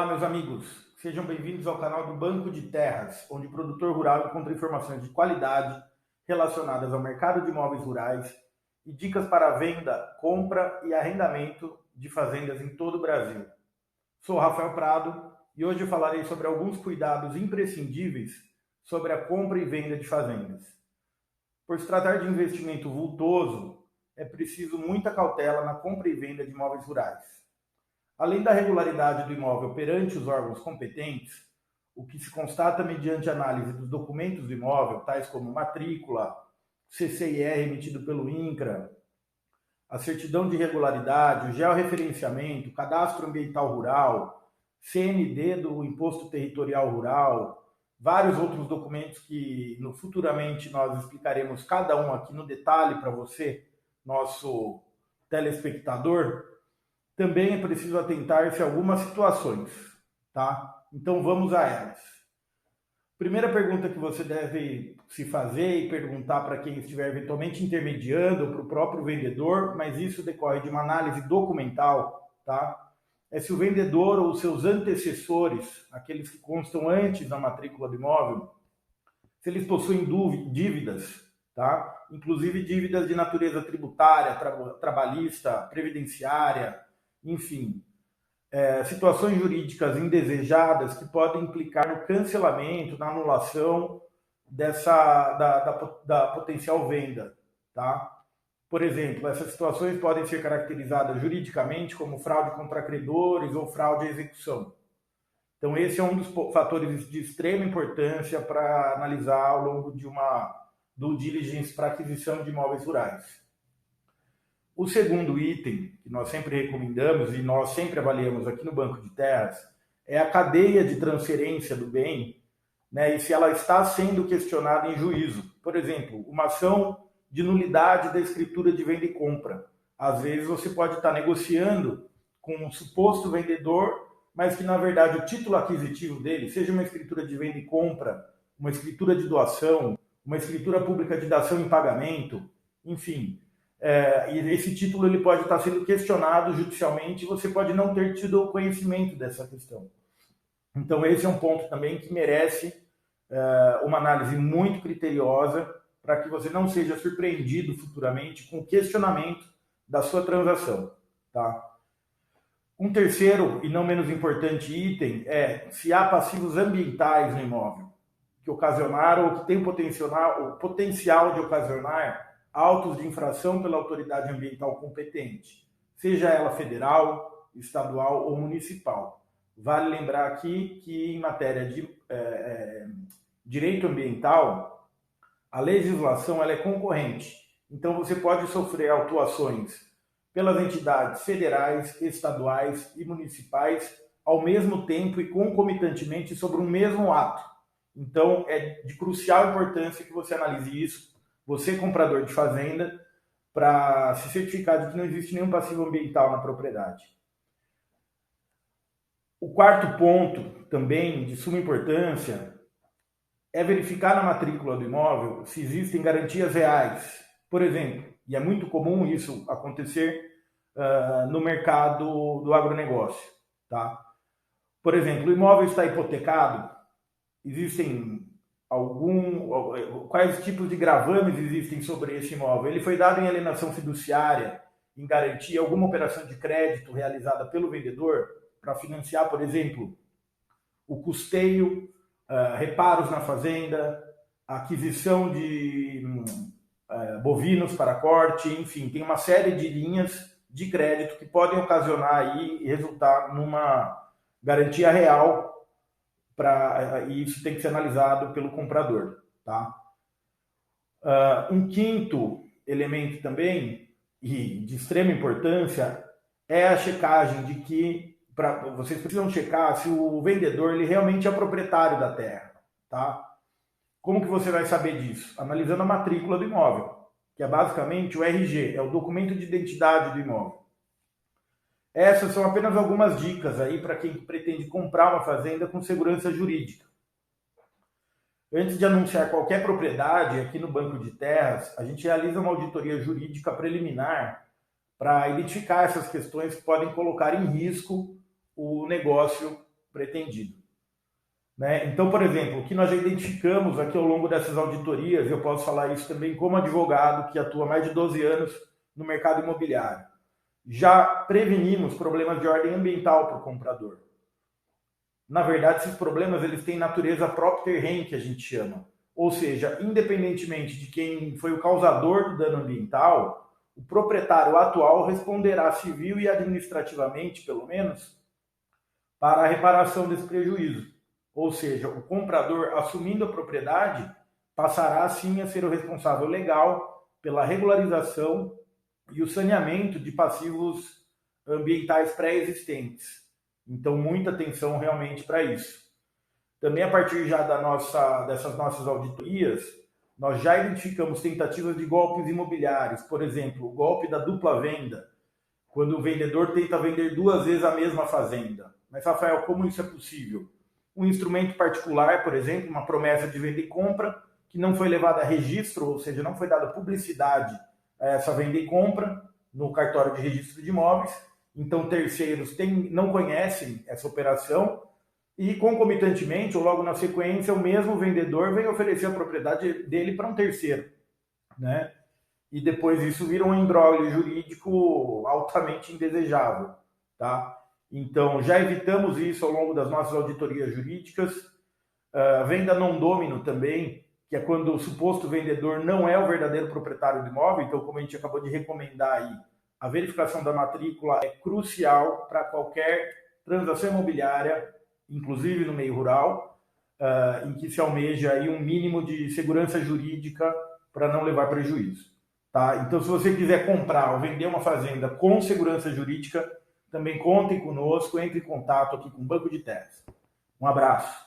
Olá, meus amigos. Sejam bem-vindos ao canal do Banco de Terras, onde o produtor rural encontra informações de qualidade relacionadas ao mercado de imóveis rurais e dicas para venda, compra e arrendamento de fazendas em todo o Brasil. Sou Rafael Prado e hoje eu falarei sobre alguns cuidados imprescindíveis sobre a compra e venda de fazendas. Por se tratar de investimento vultoso, é preciso muita cautela na compra e venda de imóveis rurais. Além da regularidade do imóvel perante os órgãos competentes, o que se constata mediante análise dos documentos do imóvel, tais como matrícula, CCIR emitido pelo INCRA, a certidão de regularidade, o georreferenciamento, o cadastro ambiental rural, CND do Imposto Territorial Rural, vários outros documentos que futuramente nós explicaremos cada um aqui no detalhe para você, nosso telespectador. Também é preciso atentar-se a algumas situações, tá? Então vamos a elas. Primeira pergunta que você deve se fazer e perguntar para quem estiver eventualmente intermediando ou para o próprio vendedor, mas isso decorre de uma análise documental, tá? É se o vendedor ou seus antecessores, aqueles que constam antes na matrícula do imóvel, se eles possuem dívidas, tá? Inclusive dívidas de natureza tributária, trabalhista, previdenciária, enfim, situações jurídicas indesejadas que podem implicar no cancelamento, na anulação da potencial venda, tá? Por exemplo, essas situações podem ser caracterizadas juridicamente como fraude contra credores ou fraude à execução. Então, esse é um dos fatores de extrema importância para analisar ao longo de uma due diligence para aquisição de imóveis rurais. O segundo item, que nós sempre recomendamos e nós sempre avaliamos aqui no Banco de Terras, é a cadeia de transferência do bem, né, e se ela está sendo questionada em juízo. Por exemplo, uma ação de nulidade da escritura de venda e compra. Às vezes você pode estar negociando com um suposto vendedor, mas que na verdade o título aquisitivo dele, seja uma escritura de venda e compra, uma escritura de doação, uma escritura pública de dação em pagamento, enfim, e esse título ele pode estar sendo questionado judicialmente e você pode não ter tido o conhecimento dessa questão. Então esse é um ponto também que merece uma análise muito criteriosa para que você não seja surpreendido futuramente com o questionamento da sua transação, tá? Um terceiro e não menos importante item é se há passivos ambientais no imóvel que ocasionaram ou que tem o potencial de ocasionar autos de infração pela autoridade ambiental competente, seja ela federal, estadual ou municipal. Vale lembrar aqui que em matéria de direito ambiental, a legislação ela é concorrente. Então você pode sofrer autuações pelas entidades federais, estaduais e municipais ao mesmo tempo e concomitantemente sobre um mesmo ato. Então é de crucial importância que você analise isso, você comprador de fazenda, para se certificar de que não existe nenhum passivo ambiental na propriedade. O quarto ponto, também de suma importância, é verificar na matrícula do imóvel se existem garantias reais. Por exemplo, e é muito comum isso acontecer no mercado do agronegócio, tá? Por exemplo, o imóvel está hipotecado, existem quais tipos de gravames existem sobre esse imóvel? Ele foi dado em alienação fiduciária, em garantia, alguma operação de crédito realizada pelo vendedor para financiar, por exemplo, o custeio, reparos na fazenda, aquisição de bovinos para corte, enfim, tem uma série de linhas de crédito que podem ocasionar aí e resultar numa garantia real, e isso tem que ser analisado pelo comprador, tá? Um quinto elemento também, e de extrema importância, é a checagem de que vocês precisam checar se o vendedor ele realmente é proprietário da terra, tá? Como que você vai saber disso? Analisando a matrícula do imóvel, que é basicamente o RG, é o documento de identidade do imóvel. Essas são apenas algumas dicas aí para quem pretende comprar uma fazenda com segurança jurídica. Antes de anunciar qualquer propriedade aqui no Banco de Terras, a gente realiza uma auditoria jurídica preliminar para identificar essas questões que podem colocar em risco o negócio pretendido. Né? Então, por exemplo, o que nós já identificamos aqui ao longo dessas auditorias, eu posso falar isso também como advogado que atua há mais de 12 anos no mercado imobiliário. Já prevenimos problemas de ordem ambiental para o comprador. Na verdade, esses problemas eles têm natureza própria terreno, que a gente chama. Ou seja, independentemente de quem foi o causador do dano ambiental, o proprietário atual responderá civil e administrativamente, pelo menos, para a reparação desse prejuízo. Ou seja, o comprador, assumindo a propriedade, passará sim a ser o responsável legal pela regularização e o saneamento de passivos ambientais pré-existentes. Então, muita atenção realmente para isso. Também, a partir já dessas nossas auditorias, nós já identificamos tentativas de golpes imobiliários. Por exemplo, o golpe da dupla venda, quando o vendedor tenta vender 2 vezes a mesma fazenda. Mas, Rafael, como isso é possível? Um instrumento particular, por exemplo, uma promessa de venda e compra, que não foi levada a registro, ou seja, não foi dada publicidade a essa venda e compra no cartório de registro de imóveis. Então, terceiros não conhecem essa operação e, concomitantemente, ou logo na sequência, o mesmo vendedor vem oferecer a propriedade dele para um terceiro, né? E depois isso vira um imbróglio jurídico altamente indesejável, tá? Então, já evitamos isso ao longo das nossas auditorias jurídicas. Venda non domino também, que é quando o suposto vendedor não é o verdadeiro proprietário do imóvel. Então, como a gente acabou de recomendar aí, a verificação da matrícula é crucial para qualquer transação imobiliária, inclusive no meio rural, em que se almeja aí um mínimo de segurança jurídica para não levar prejuízo. Tá? Então, se você quiser comprar ou vender uma fazenda com segurança jurídica, também contem conosco, entre em contato aqui com o Banco de Terras. Um abraço.